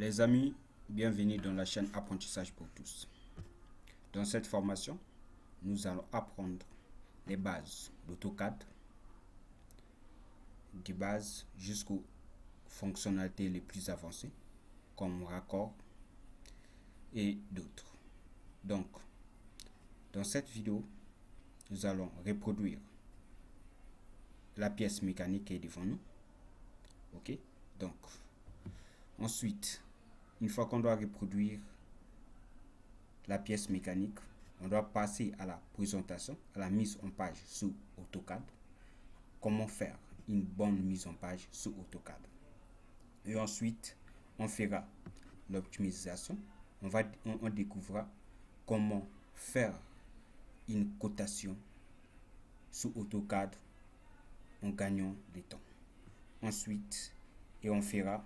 Les amis, bienvenue dans la chaîne Apprentissage pour tous. Dans cette formation, nous allons apprendre les bases d'AutoCAD, des bases jusqu'aux fonctionnalités les plus avancées, comme raccord et d'autres. Donc, dans cette vidéo, nous allons reproduire la pièce mécanique qui est devant nous. Ok, donc, ensuite, une fois qu'on doit reproduire la pièce mécanique, on doit passer à la présentation, à la mise en page sous AutoCAD. Comment faire une bonne mise en page sous AutoCAD. Et ensuite, on fera l'optimisation. On découvrira comment faire une cotation sous AutoCAD en gagnant du temps. Ensuite, on fera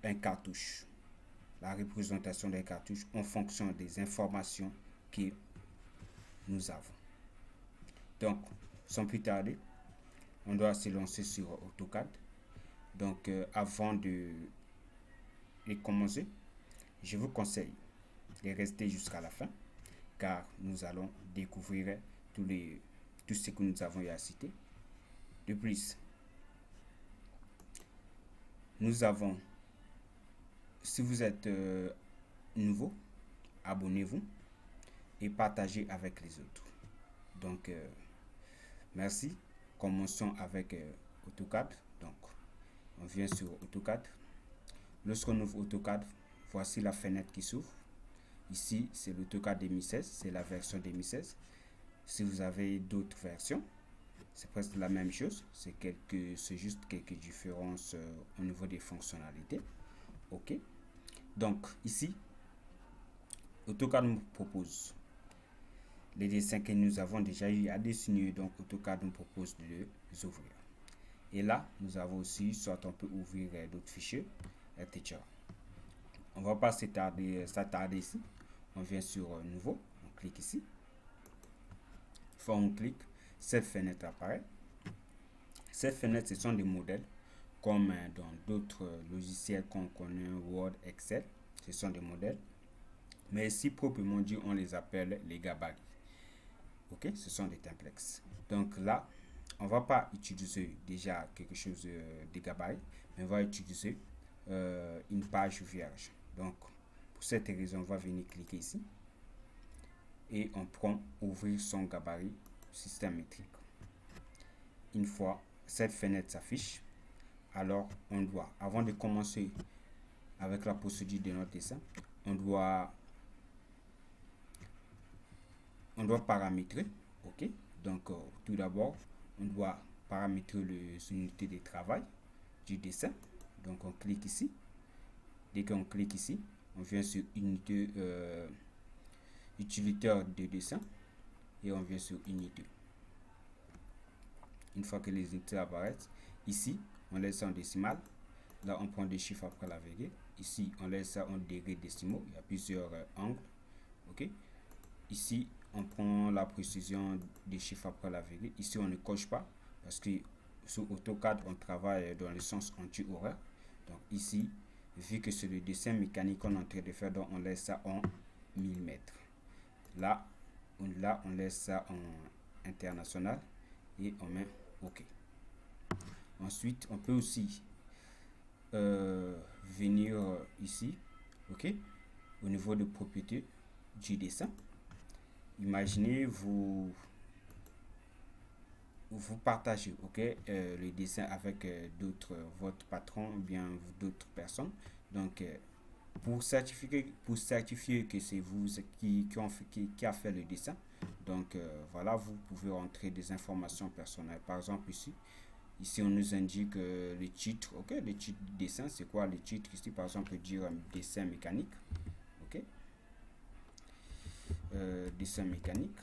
un cartouche, la représentation des cartouches en fonction des informations que nous avons. Donc, sans plus tarder, on doit se lancer sur AutoCAD. Donc, avant de commencer, je vous conseille de rester jusqu'à la fin, car nous allons découvrir tout ce que nous avons eu à citer. De plus, nous avons, si vous êtes nouveau, abonnez-vous et partagez avec les autres. Donc, merci. Commençons avec AutoCAD. Donc, on vient sur AutoCAD. Lorsqu'on ouvre AutoCAD, voici la fenêtre qui s'ouvre. Ici, c'est l'AutoCAD 2016, c'est la version 2016. Si vous avez d'autres versions, c'est presque la même chose. C'est juste quelques différences au niveau des fonctionnalités. Ok. Donc, ici, AutoCAD nous propose les dessins que nous avons déjà eu à dessiner. Donc, AutoCAD nous propose de les ouvrir. Et là, nous avons aussi, soit on peut ouvrir d'autres fichiers, etc. On ne va pas s'attarder ici. On vient sur Nouveau, on clique ici. Une fois on clique, cette fenêtre apparaît. Cette fenêtre, ce sont des modèles, comme dans d'autres logiciels qu'on connaît, Word, Excel. Ce sont des modèles. Mais ici, proprement dit, on les appelle les gabarits. Ok, ce sont des templates. Donc là, on ne va pas utiliser déjà quelque chose de gabarit, mais on va utiliser une page vierge. Donc, pour cette raison, on va venir cliquer ici et on prend ouvrir son gabarit système métrique. Une fois cette fenêtre s'affiche, alors on doit, avant de commencer avec la procédure de notre dessin, on doit paramétrer. Ok, donc tout d'abord, on doit paramétrer les unités de travail du dessin. Donc on clique ici. Dès qu'on clique ici, on vient sur unité utilitaire de dessin et on vient sur unité. Une fois que les unités apparaissent, ici on laisse ça en décimal. Là on prend des chiffres après la virgule. Ici on laisse ça en degrés décimaux. Il y a plusieurs angles. Ok. Ici on prend la précision des chiffres après la virgule. Ici on ne coche pas parce que sous AutoCAD on travaille dans le sens anti-horaire. Donc ici, vu que c'est le dessin mécanique qu'on est en train de faire, donc on laisse ça en millimètres. Là on laisse ça en international et on met OK. Ensuite, on peut aussi venir ici, OK, au niveau de propriété du dessin. Imaginez vous partagez le dessin avec d'autres, votre patron ou bien d'autres personnes. Donc pour certifier que c'est vous qui a fait le dessin, donc voilà, vous pouvez rentrer des informations personnelles. Par exemple ici on nous indique le titre. Ok, le titre du dessin, c'est quoi le titre ici? Par exemple, on peut dire dessin mécanique. Ok, dessin mécanique.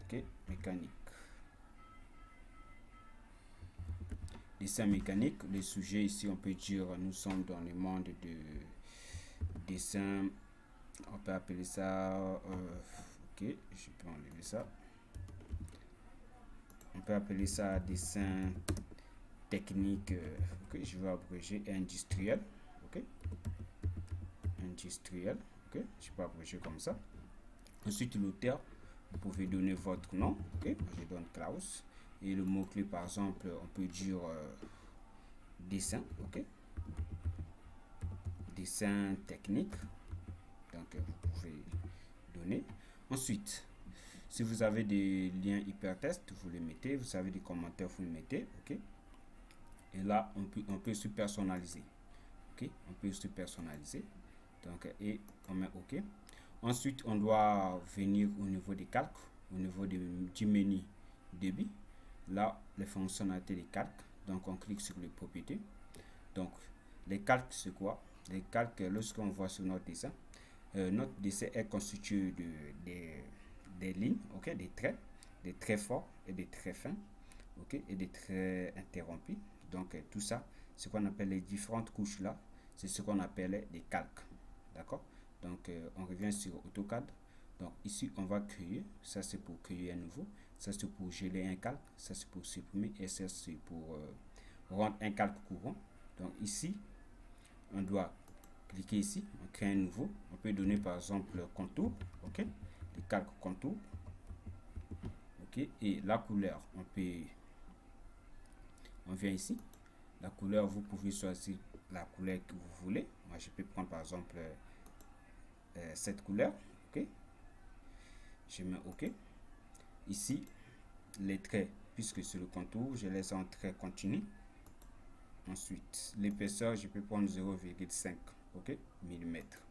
Ok, mécanique. Dessin mécanique. Le sujet ici, on peut dire nous sommes dans le monde de dessin. On peut appeler ça. Ok, je peux enlever ça. On peut peut appeler ça dessin technique, ok, je vais abréger industriel, ok, industriel, ok, je peux abréger comme ça. Ensuite, l'auteur, vous pouvez donner votre nom, ok, je donne Klaus, et le mot-clé, par exemple, on peut dire dessin, ok, dessin technique, donc vous pouvez donner. Ensuite, si vous avez des liens hypertextes, vous les mettez, vous avez des commentaires, vous les mettez, ok. Et là, on peut se personnaliser, ok, on peut se personnaliser, donc, et on met ok. Ensuite, on doit venir au niveau des calques, au niveau du menu débit, là, les fonctionnalités des calques, donc on clique sur les propriétés. Donc, les calques, c'est quoi? Les calques, lorsqu'on voit sur notre dessin est constitué des lignes, ok, des traits forts et des traits fins, ok, et des traits interrompus. Donc, tout ça, ce qu'on appelle les différentes couches là, c'est ce qu'on appelle des calques, d'accord? Donc, on revient sur AutoCAD. Donc, ici, on va créer, ça c'est pour créer un nouveau, ça c'est pour geler un calque, ça c'est pour supprimer, et ça c'est pour rendre un calque courant. Donc, ici, on doit cliquer ici, on crée un nouveau, on peut donner par exemple le contour, ok, le calque contour, ok, et la couleur, on vient ici, la couleur, vous pouvez choisir la couleur que vous voulez. Moi, je peux prendre par exemple cette couleur, ok, je mets ok. Ici, les traits, puisque c'est le contour, je laisse en trait continu. Ensuite, l'épaisseur, je peux prendre 0,5, ok, millimètres.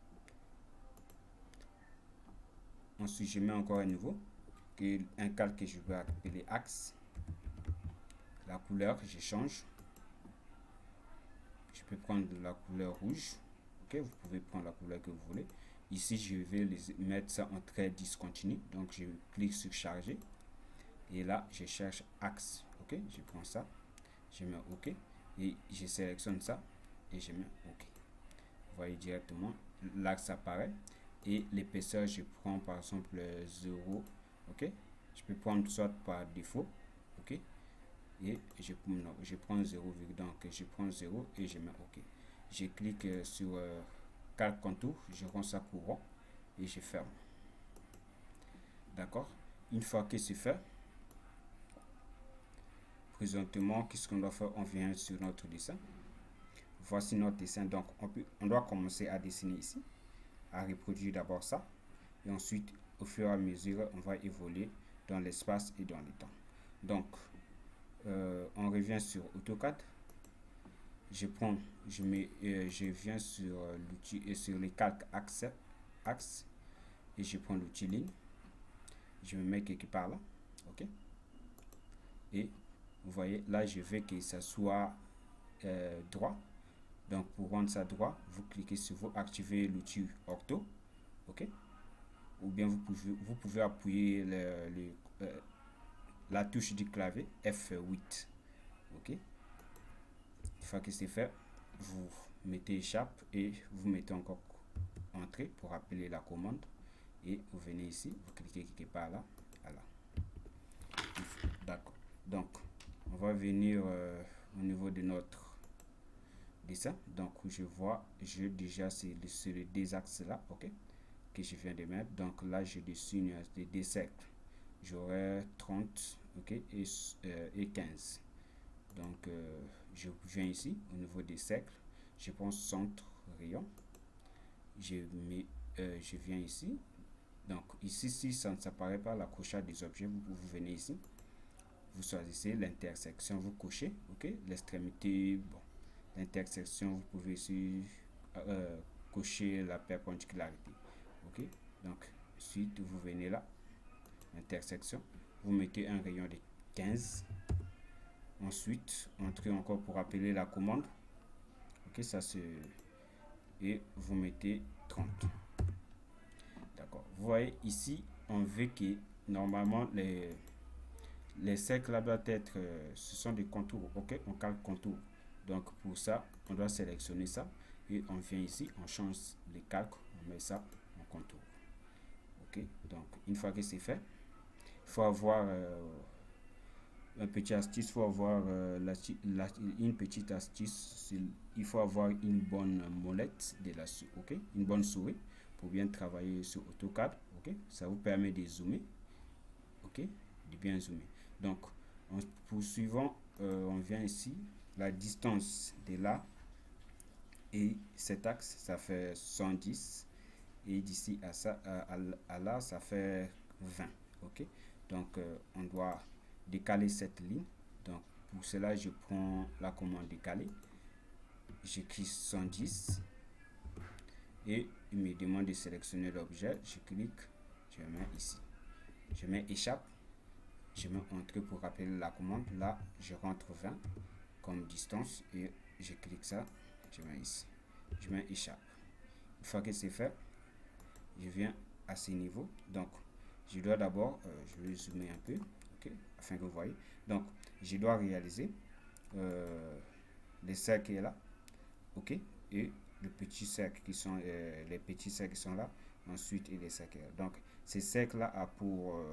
Ensuite, je mets encore un nouveau, un calque que je vais appeler axe. La couleur, je change. Je peux prendre la couleur rouge, ok, vous pouvez prendre la couleur que vous voulez. Ici, je vais mettre ça en trait discontinu, donc je clique sur charger. Et là, je cherche axe, ok, je prends ça, je mets ok, et je sélectionne ça, et je mets ok. Vous voyez directement, l'axe apparaît, et l'épaisseur, je prends par exemple 0, ok, je peux prendre soit par défaut, ok, et je prends 0, donc je prends 0 et je mets ok. Je clique sur calque contour, je rends ça courant, et je ferme. D'accord, une fois que c'est fait, présentement, qu'est-ce qu'on doit faire? On vient sur notre dessin. Voici notre dessin. Donc, on doit commencer à dessiner ici, à reproduire d'abord ça. Et ensuite, au fur et à mesure, on va évoluer dans l'espace et dans le temps. Donc, on revient sur AutoCAD. Je viens sur l'outil et sur les calques axe, et je prends l'outil ligne. Je me mets quelque part là, ok. Et vous voyez, là, je veux que ça soit droit. Donc, pour rendre ça droit, vous cliquez sur vous activez l'outil Ortho, ok. Ou bien vous pouvez appuyer la touche du clavier F8, ok. Une fois que c'est fait, vous mettez échappe et vous mettez encore entrée pour appeler la commande. Et vous venez ici, vous cliquez quelque part là, voilà. D'accord. Donc, on va venir au niveau de notre dessin. Donc, je vois, déjà c'est les deux axes là, ok, que je viens de mettre. Donc là, je dessine des cercles. J'aurai 30, ok, et 15. Donc, je viens ici au niveau des cercles. Je prends centre, rayon. Je viens ici. Donc, ici, si ça ne s'apparaît pas, l'accrochage des objets, vous venez ici. Vous choisissez l'intersection, vous cochez, ok, l'extrémité, bon, l'intersection, vous pouvez ici cocher la perpendicularité, ok. Donc, ensuite, vous venez là, intersection, vous mettez un rayon de 15. Ensuite, entrez encore pour appeler la commande, ok, ça c'est, et vous mettez 30. D'accord. Vous voyez ici, on veut que normalement les cercles là doivent être, ce sont des contours, ok, on calque contour. Donc pour ça, on doit sélectionner ça et on vient ici, on change les calques, on met ça en contour. Ok, donc une fois que c'est fait, il faut avoir un petit astuce, il faut avoir une petite astuce, il faut avoir une bonne molette de la ok, une bonne souris pour bien travailler sur AutoCAD, ok, ça vous permet de zoomer, ok, de bien zoomer. Donc, en poursuivant, on vient ici, la distance de là et cet axe, ça fait 110, et d'ici à ça, à là, ça fait 20, ok. Donc, on doit décaler cette ligne. Donc, pour cela, je prends la commande décaler, j'écris 110 et il me demande de sélectionner l'objet. Je clique, je mets ici, je mets échappe, je mets entrée pour rappeler la commande. Là, je rentre 20 comme distance et je clique ça, je mets ici, je mets échappe. Une fois que c'est fait, je viens à ce niveau. Donc, je dois d'abord, je vais zoomer un peu, ok, afin que vous voyez. Donc, je dois réaliser les cercles là, ok, et les petits cercles qui sont là, ensuite et les cercles. Donc, ces cercles là a pour,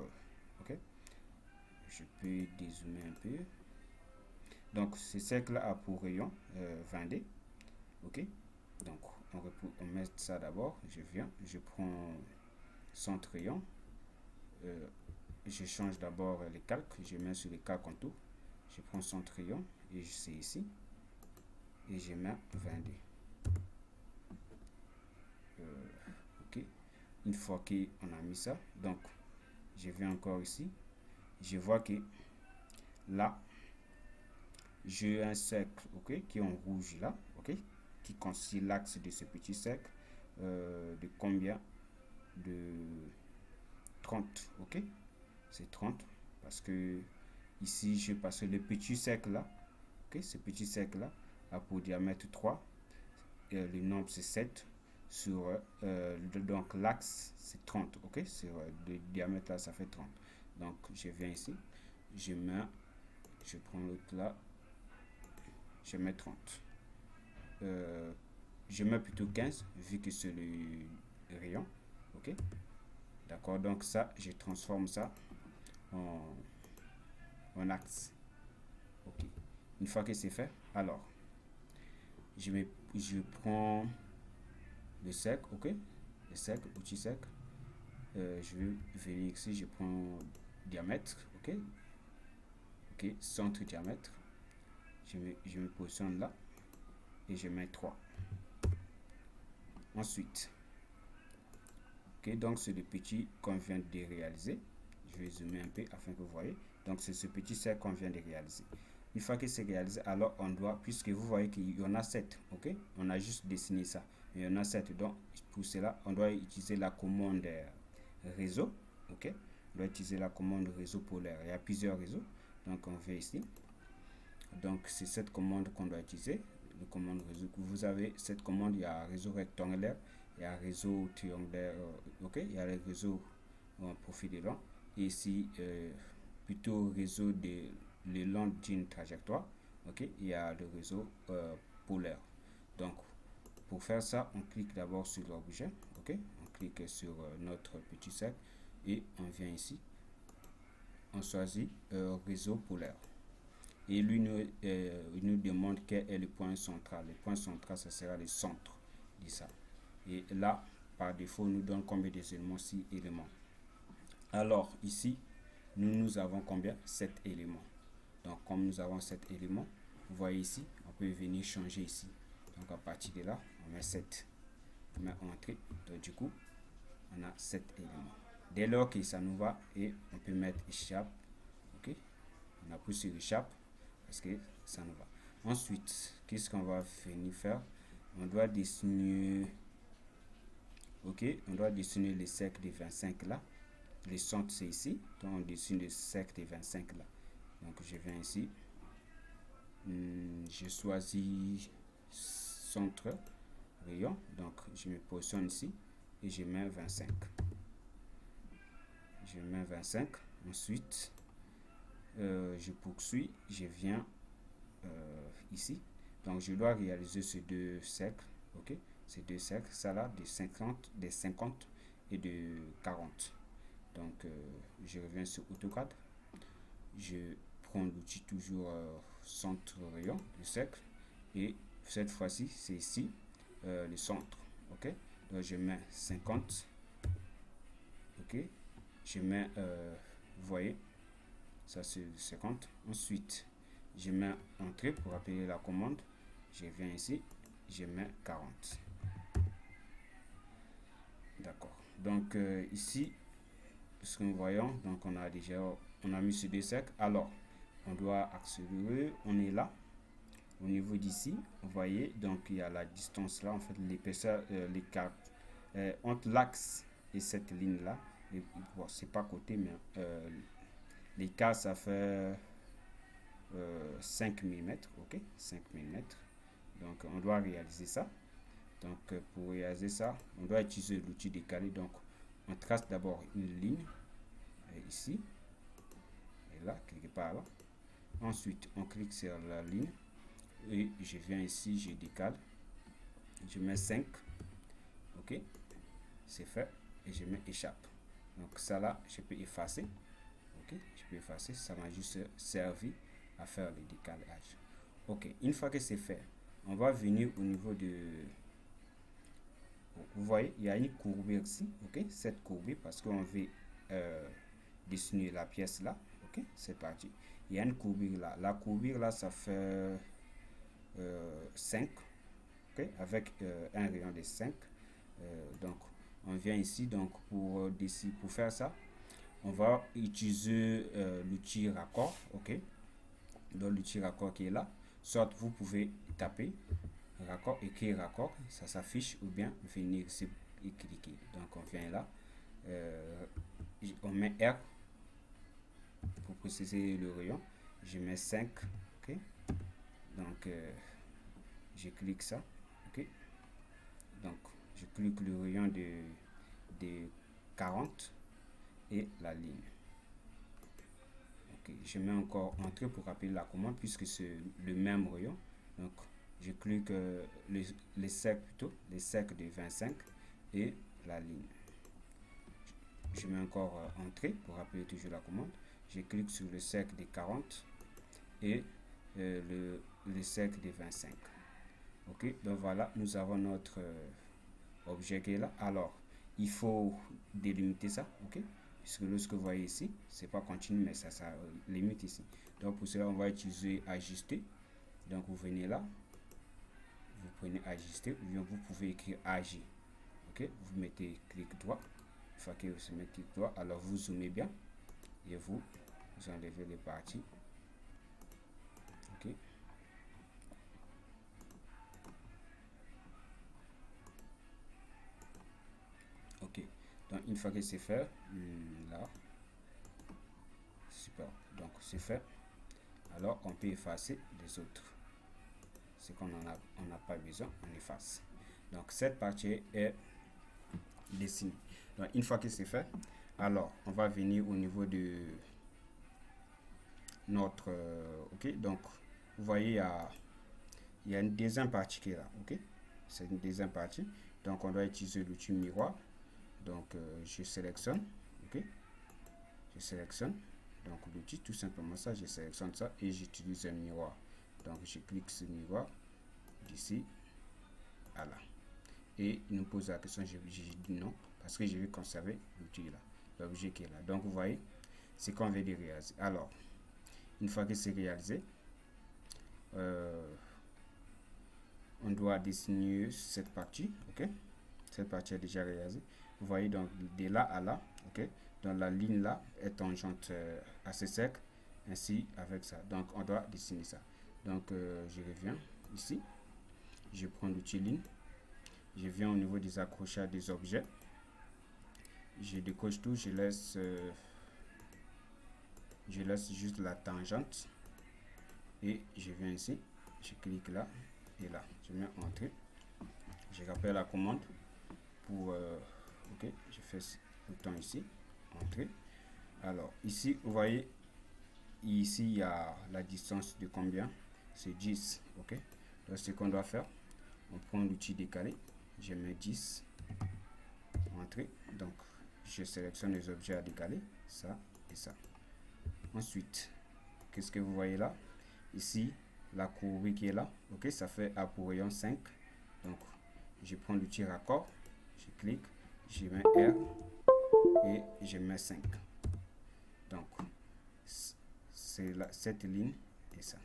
ok, je peux dézoomer un peu. Donc, ces cercles là a pour rayon 20D, ok. Donc, on met ça d'abord. Je viens, je prends centre rayon. Je change d'abord les calques, je mets sur les calques en tout, je prends son rayon et c'est ici et je mets 20D. Ok, une fois qu'on a mis ça, donc je viens encore ici, je vois que là j'ai un cercle, ok, qui est en rouge là, ok, qui constitue l'axe de ce petit cercle, de combien, de 30, ok, c'est 30 parce que ici je passe le petit cercle là, ok, ce petit cercle là a pour diamètre 3, le nombre c'est 7 sur donc l'axe c'est 30, ok, sur le diamètre là ça fait 30. Donc je viens ici, je prends l'autre là, je mets 30, je mets plutôt 15 vu que c'est le rayon, ok, d'accord. Donc ça, je transforme ça en axe, ok. Une fois que c'est fait, alors je prends le cercle, ok, le cercle, outil cercle, je vais venir ici, je prends diamètre, ok, ok, centre diamètre, je me positionne là et je mets 3. Ensuite, ok, donc c'est le petit qu'on vient de réaliser. Je vais zoomer un peu afin que vous voyez. Donc c'est ce petit cercle qu'on vient de réaliser. Une fois que c'est réalisé, alors on doit, puisque vous voyez qu'il y en a 7, ok, on a juste dessiné ça, mais il y en a 7. Donc pour cela, on doit utiliser la commande réseau, ok, on doit utiliser la commande réseau polaire. Il y a plusieurs réseaux, donc on vient ici. Donc c'est cette commande qu'on doit utiliser, le commande réseau. Vous avez cette commande, il y a un réseau rectangulaire, il y a un réseau triangulaire, ok, il y a le réseau en profil de long, et ici plutôt réseau le long d'une trajectoire, ok, il y a le réseau polaire. Donc pour faire ça, on clique d'abord sur l'objet, ok, on clique sur notre petit cercle et on vient ici, on choisit réseau polaire. Et lui il nous demande quel est le point central. Le point central, ça sera le centre de ça. Et là, par défaut, nous donne combien d'éléments? 6 éléments. Alors, ici, nous avons combien? 7 éléments. Donc, comme nous avons 7 éléments, vous voyez ici, on peut venir changer ici. Donc, à partir de là, on met 7. On met entrée. Donc, du coup, on a 7 éléments. Dès lors que ça nous va, et on peut mettre échappe. Ok, on appuie sur échappe parce que ça nous va. Ensuite, qu'est-ce qu'on va venir faire? On doit dessiner, ok, on doit dessiner le cercle de 25 là. Le centre c'est ici, donc on dessine le cercle de 25 là. Donc je viens ici, je choisis centre rayon, donc je me positionne ici et je mets 25. Je mets 25. Ensuite, je poursuis, je viens ici. Donc je dois réaliser ces deux cercles, ok, ces deux cercles, ça là, de 50 et de 40. Donc je reviens sur AutoCAD, je prends l'outil toujours centre rayon, le cercle, et cette fois-ci, c'est ici le centre. Ok, donc je mets 50. Ok, je mets, vous voyez, ça c'est 50. Ensuite, je mets entrée pour appeler la commande. Je viens ici, je mets 40. D'accord. Donc ici, ce que nous voyons, donc on a mis ce deux cercles. Alors, on doit accélérer. On est là. Au niveau d'ici, vous voyez, donc il y a la distance là, en fait, l'épaisseur, l'écart entre l'axe et cette ligne là. Bon, c'est pas côté, mais l'écart ça fait 5 mm, ok, 5 mm. Donc on doit réaliser ça. Donc pour réaliser ça, on doit utiliser l'outil décalé. Donc on trace d'abord une ligne ici et là, quelque part là. Ensuite, on clique sur la ligne et je viens ici, je décale, je mets 5, ok, c'est fait, et je mets échappe. Donc ça là, je peux effacer, ok, je peux effacer, ça m'a juste servi à faire le décalage. Ok, une fois que c'est fait, on va venir au niveau de, vous voyez, il y a une courbure ici, ok, cette courbure, parce qu'on veut dessiner la pièce là, ok, c'est parti. Il y a une courbure là, la courbure là, ça fait 5, okay, avec un rayon de 5. Donc on vient ici, donc pour faire ça, on va utiliser l'outil raccord, ok, donc l'outil raccord qui est là. Soit vous pouvez taper raccord, écrire raccord, ça s'affiche, ou bien venir ici et cliquer. Donc on vient là, on met R pour préciser le rayon, je mets 5, ok, donc je clique ça, ok, donc je clique le rayon de 40 et la ligne. Ok, je mets encore entrée pour appeler la commande puisque c'est le même rayon. Donc je clique les cercles plutôt, les cercles de 25 et la ligne. Je mets encore entrée pour appeler toujours la commande. Je clique sur le cercle de 40 et le cercle de 25. Ok, donc voilà, nous avons notre objet qui est là. Alors, il faut délimiter ça, ok, puisque lorsque vous voyez ici, c'est pas continu, mais ça limite ici. Donc pour cela, on va utiliser ajuster. Donc vous venez là, vous prenez ajuster, ou bien vous pouvez écrire AG. Ok, vous mettez clic droit. Une fois que vous mettez clic droit, alors vous zoomez bien et vous enlevez les parties. Ok. Ok, donc une fois que c'est fait, là, super, donc c'est fait, alors on peut effacer les autres, ce qu'on n'a pas besoin, on efface. Donc cette partie est dessinée. Donc une fois que c'est fait, alors on va venir au niveau de notre, ok, donc vous voyez il y a une deuxième partie qui est là, ok, c'est une deuxième partie, donc on doit utiliser l'outil miroir. Donc je sélectionne, ok, je sélectionne donc l'outil, tout simplement ça, je sélectionne ça et j'utilise un miroir. Donc je clique sur le miroir d'ici à là et il nous pose la question, je dis non parce que je vais conserver l'outil là, l'objet qui est là. Donc vous voyez, c'est qu'on veut réaliser. Alors une fois que c'est réalisé, on doit dessiner cette partie, ok, cette partie est déjà réalisée. Vous voyez, donc de là à là, ok, donc la ligne là est tangente à ce cercle, ainsi avec ça. Donc on doit dessiner ça. Donc je reviens ici, je prends l'outil ligne, je viens au niveau des accrochages des objets, je décoche tout, je laisse juste la tangente et je viens ici, je clique là et là, je mets entrée, je rappelle la commande pour ok, je fais ce bouton ici, entrée. Alors ici vous voyez, ici il y a la distance de combien, c'est 10, ok. Donc ce qu'on doit faire, on prend l'outil décalé, je mets 10, entrée, donc je sélectionne les objets à décaler, ça et ça. Ensuite qu'est-ce que vous voyez là? Ici, la courbe qui est là, ok, ça fait A pour rayon 5. Donc, je prends l'outil raccord, je clique, je mets R et je mets 5. Donc, c'est cette ligne et ça.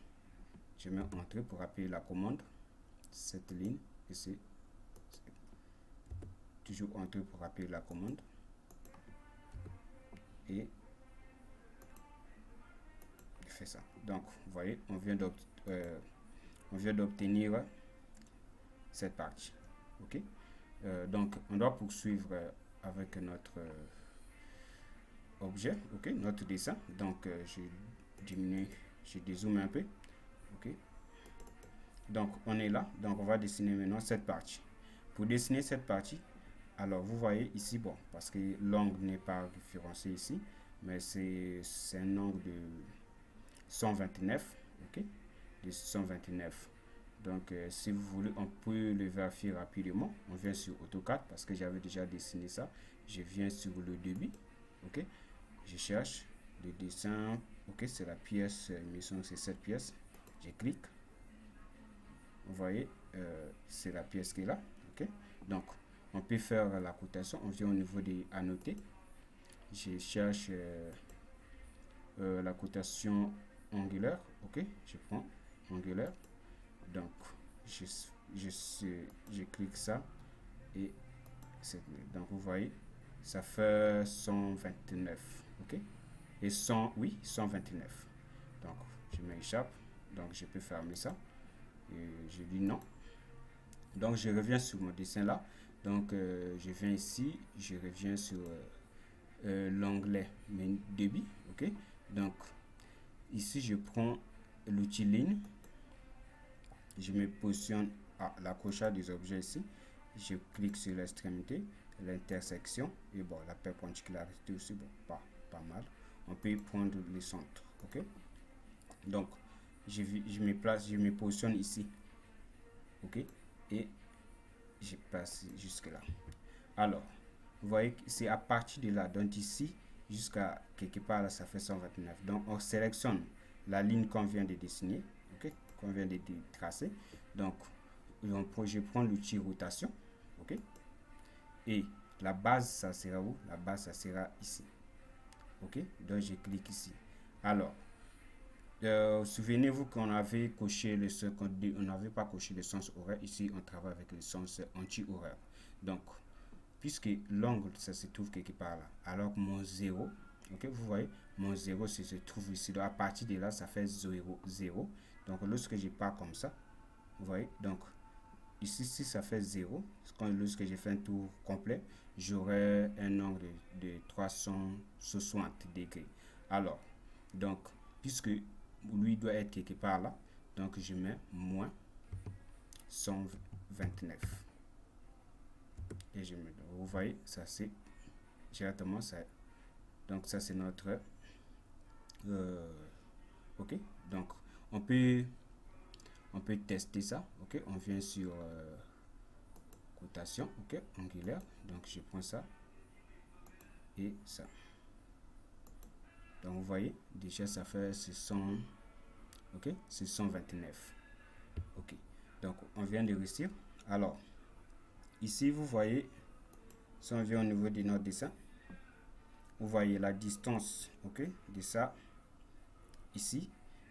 Je mets Entrée pour appuyer la commande. Cette ligne et c'est toujours Entrée pour appuyer la commande. Et je fais ça. Donc, vous voyez, on vient d'obtenir cette partie. Ok. Donc, on doit poursuivre avec notre objet, ok, notre dessin. Donc, je diminue, je dézoome un peu. Ok. Donc, on est là. Donc, on va dessiner maintenant cette partie. Pour dessiner cette partie, alors vous voyez ici, bon, parce que l'angle n'est pas référencé ici, mais c'est un angle de 129, ok, de 129. Donc, si vous voulez, on peut le vérifier rapidement. On vient sur AutoCAD parce que j'avais déjà dessiné ça. Je viens sur le débit, ok. Je cherche le dessin, ok, c'est la pièce, c'est cette pièce. Je clique. Vous voyez, c'est la pièce qui est là, ok. Donc, on peut faire la cotation. On vient au niveau des annotés. Je cherche la cotation angulaire, ok. Je prends angulaire. Donc, je clique ça et donc vous voyez, ça fait 129, ok. Et 100, oui, 129. Donc, je m'échappe. Donc, je peux fermer ça. Et je dis non. Donc, je reviens sur mon dessin là. Donc, je viens ici. Je reviens sur l'onglet débit, ok. Donc, ici, je prends l'outil ligne. Je me positionne à l'accrochage des objets ici. Je clique sur l'extrémité, l'intersection et bon, la perpendicularisité aussi, bon, pas mal. On peut prendre le centre, ok. Donc, je me place, je me positionne ici, ok, et je passe jusque là. Alors, vous voyez que c'est à partir de là, donc ici jusqu'à quelque part là, ça fait 129. Donc, on sélectionne la ligne qu'on vient de dessiner, ok, qu'on vient de tracer. Donc, je prends l'outil rotation, ok, et la base, ça sera où? La base, ça sera ici, ok. Donc, je clique ici. Alors, souvenez-vous qu'on avait coché le sens, on n'avait pas coché le sens horaire. Ici, on travaille avec le sens anti-horaire. Donc, puisque l'angle, ça se trouve quelque part là, alors que mon 0, ok, vous voyez, mon 0, se trouve ici. Donc, à partir de là, ça fait 0, 0. Donc, lorsque je pars comme ça, vous voyez, donc, ici, si ça fait 0, lorsque j'ai fait un tour complet, j'aurai un angle de 360 degrés. Alors, donc, puisque lui doit être quelque part là, donc je mets moins 129. Et je mets, vous voyez, ça c'est directement ça. Donc, ça c'est notre... ok, donc on peut tester ça, ok. On vient sur cotation, ok, angulaire. Donc, je prends ça et ça. Donc, vous voyez, déjà ça fait 100, ok, c'est 129. Ok, donc on vient de réussir. Alors, ici, vous voyez, si on vient au niveau de notre dessin, vous voyez la distance, ok, de ça, ici,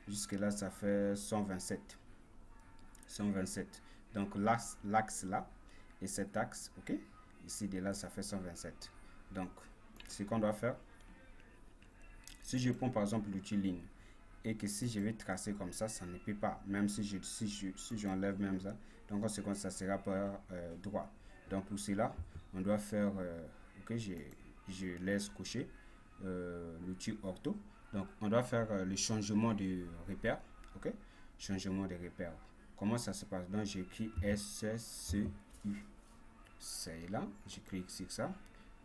jusque là, ça fait 127. 127. Donc, l'axe là, et cet axe, ok, ici, de là, ça fait 127. Donc, ce qu'on doit faire, si je prends par exemple l'outil ligne, et que si je vais tracer comme ça ne peut pas, même si j'enlève même ça, donc ça sera par droit. Donc pour cela, on doit faire, ok, je laisse cocher l'outil ortho. Donc on doit faire le changement de repère, ok, changement de repère. Comment ça se passe? Donc j'écris SCU, c'est là, je clique sur ça.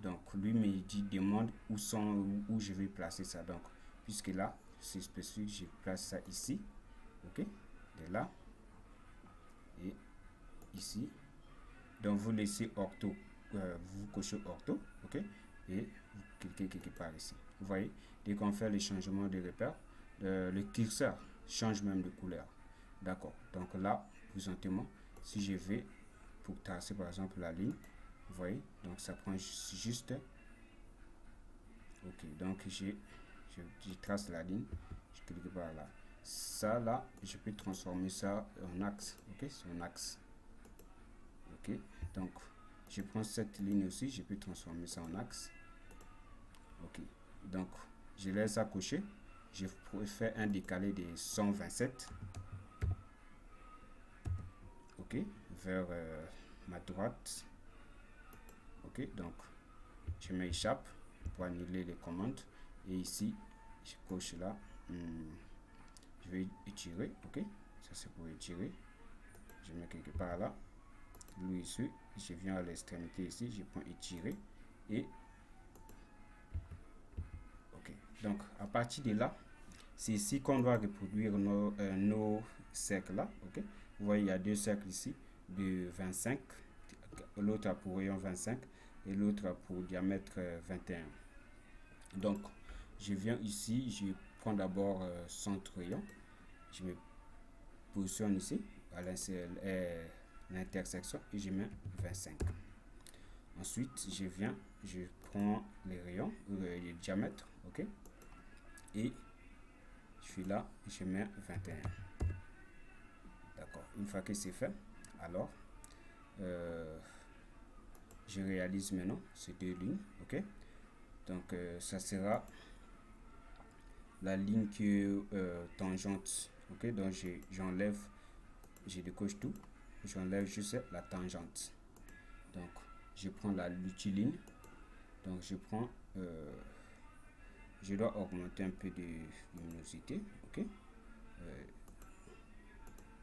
Donc lui me dit, demande où je vais placer ça. Donc puisque là c'est spécifique, je place ça ici, ok, de là et ici. Donc vous laissez ortho, vous cochez ortho, ok, et vous cliquez quelque part ici. Vous voyez, dès qu'on fait le changement de repère, le curseur change même de couleur. D'accord. Donc là, présentement, si je vais pour tracer par exemple la ligne, vous voyez, donc ça prend juste. Ok, donc je trace la ligne, je clique par là. Ça là, je peux transformer ça en axe. Ok, c'est un axe. Ok, donc je prends cette ligne aussi, je peux transformer ça en axe. Ok, donc je laisse ça cocher. Je pourrais faire un décalé de 127. Ok, vers ma droite. Ok, donc je mets échappe pour annuler les commandes. Et ici, je coche là. Je vais étirer. Ok, ça c'est pour étirer. Je mets quelque part là. Lui ici, je viens à l'extrémité ici, je prends étirer. Et ok, donc à partir de là, c'est ici qu'on doit reproduire nos cercles là. Ok, vous voyez, il y a deux cercles ici de 25. L'autre a pour rayon 25 et l'autre a pour diamètre 21. Donc, je viens ici, je prends d'abord centre rayon, je me positionne ici à l'intersection et je mets 25. Ensuite, je prends les rayons, le diamètre, ok, et je suis là, je mets 21. D'accord. Une fois que c'est fait, alors je réalise maintenant ces deux lignes, ok. Donc ça sera la ligne que tangente, ok. Donc j'enlève, je décoche tout, j'enlève juste la tangente. Donc je prends la lutiline, donc je dois augmenter un peu de luminosité, ok.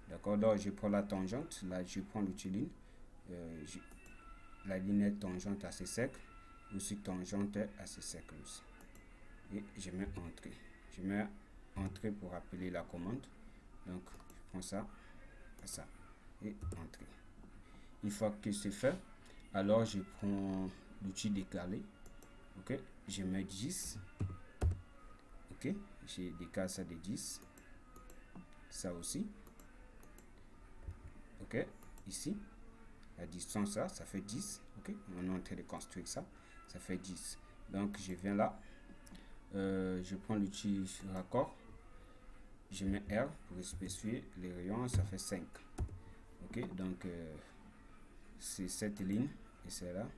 D'accord, donc je prends la tangente, là je prends l'utiline, la ligne est tangente assez sec, aussi tangente assez sec aussi. Et je mets entrée. Je mets entrée pour appeler la commande. Donc je prends ça, ça et entrée. Une fois que c'est fait, alors je prends l'outil décalé. Ok, je mets 10. Ok, je décale ça de 10. Ça aussi. Ok, ici, la distance là, ça fait 10. Ok, on est en train de construire ça. Ça fait 10. Donc je viens là. Je prends l'outil raccord. Je mets R pour spécifier les rayons. Ça fait 5. Ok, donc c'est cette ligne et c'est là.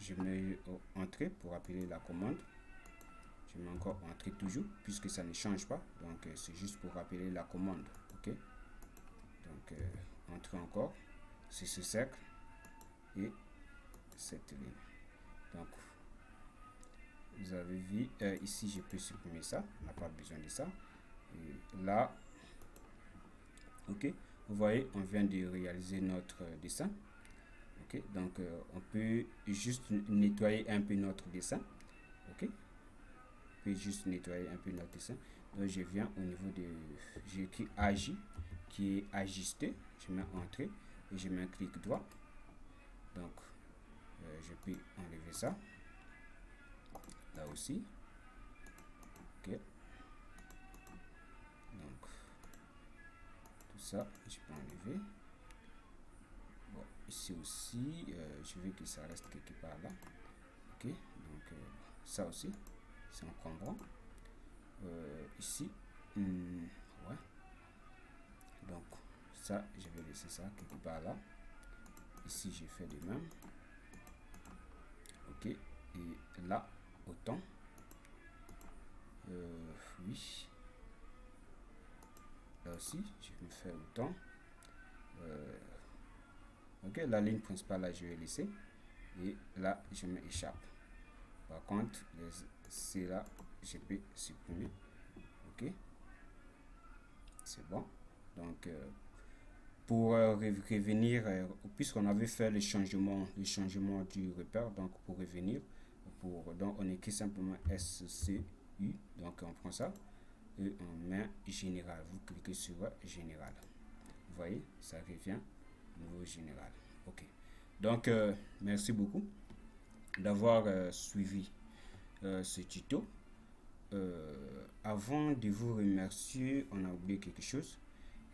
Je mets entrée pour appeler la commande. Je mets encore entrée toujours puisque ça ne change pas. Donc c'est juste pour appeler la commande. Ok, donc entrée encore. C'est ce cercle et cette ligne. Donc vous avez vu ici je peux supprimer ça, on n'a pas besoin de ça. Et là, ok, vous voyez, on vient de réaliser notre dessin. Ok, donc on peut juste nettoyer un peu notre dessin. Ok, on peut juste nettoyer un peu notre dessin. Donc je viens au niveau de, j'écris AJ qui est ajusté, je mets entrée et je mets un clic droit. Donc je peux enlever ça là aussi. Ok, donc tout ça je peux enlever. Bon, ici aussi je veux que ça reste quelque part là. Ok, donc ça aussi c'est encombrant. Ici ouais, donc ça je vais laisser ça quelque part là. Ici j'ai fait de même. Ok, et là autant oui, là aussi je vais faire autant. Ok, la ligne principale là je vais laisser et là je mets échappe. Par contre c'est là je peux supprimer. Ok, c'est bon. Donc pour revenir, puisqu'on avait fait le changement du repère, donc pour revenir, donc on écrit simplement SCU, donc on prend ça et on met général. Vous cliquez sur général. Vous voyez, ça revient au niveau général. Ok. Donc merci beaucoup d'avoir suivi ce tuto. avant de vous remercier, on a oublié quelque chose.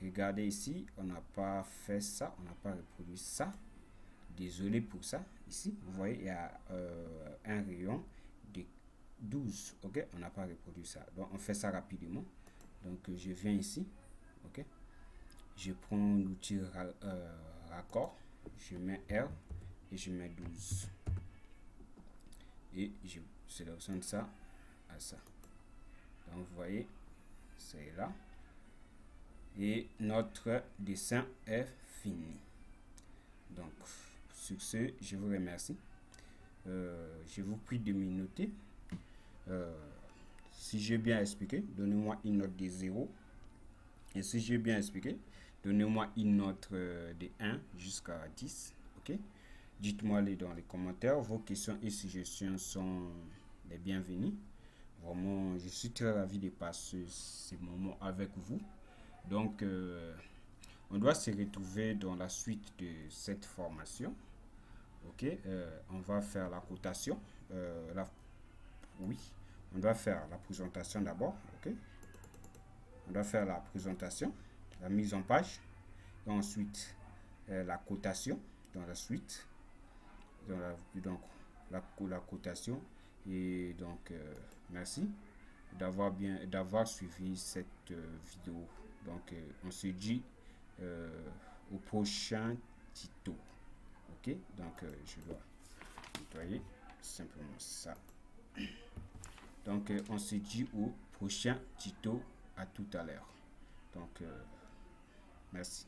Regardez ici, on n'a pas fait ça, on n'a pas reproduit ça. Désolé pour ça. Ici, vous voyez, il y a un rayon de 12. Ok, on n'a pas reproduit ça. Donc, on fait ça rapidement. Donc, je viens ici. Ok, je prends l'outil raccord. Je mets R et je mets 12. Et je sélectionne ça à ça. Donc, vous voyez, c'est là. Et notre dessin est fini. Donc, sur ce, je vous remercie. Je vous prie de me noter. Si j'ai bien expliqué, donnez-moi une note de 0. Et si j'ai bien expliqué, donnez-moi une note de 1 jusqu'à 10. Ok? Dites-moi-les dans les commentaires. Vos questions et suggestions sont les bienvenues. Vraiment, je suis très ravi de passer ces moments avec vous. Donc, on doit se retrouver dans la suite de cette formation. Ok, on va faire la cotation. Oui, on doit faire la présentation d'abord. Ok, on doit faire la présentation, la mise en page, et ensuite la cotation dans la suite, donc la cotation. Et donc, merci d'avoir suivi cette vidéo. Donc, on se dit au prochain tuto. Ok, donc je dois nettoyer simplement ça. Donc, on se dit au prochain tuto. À tout à l'heure. Donc, merci.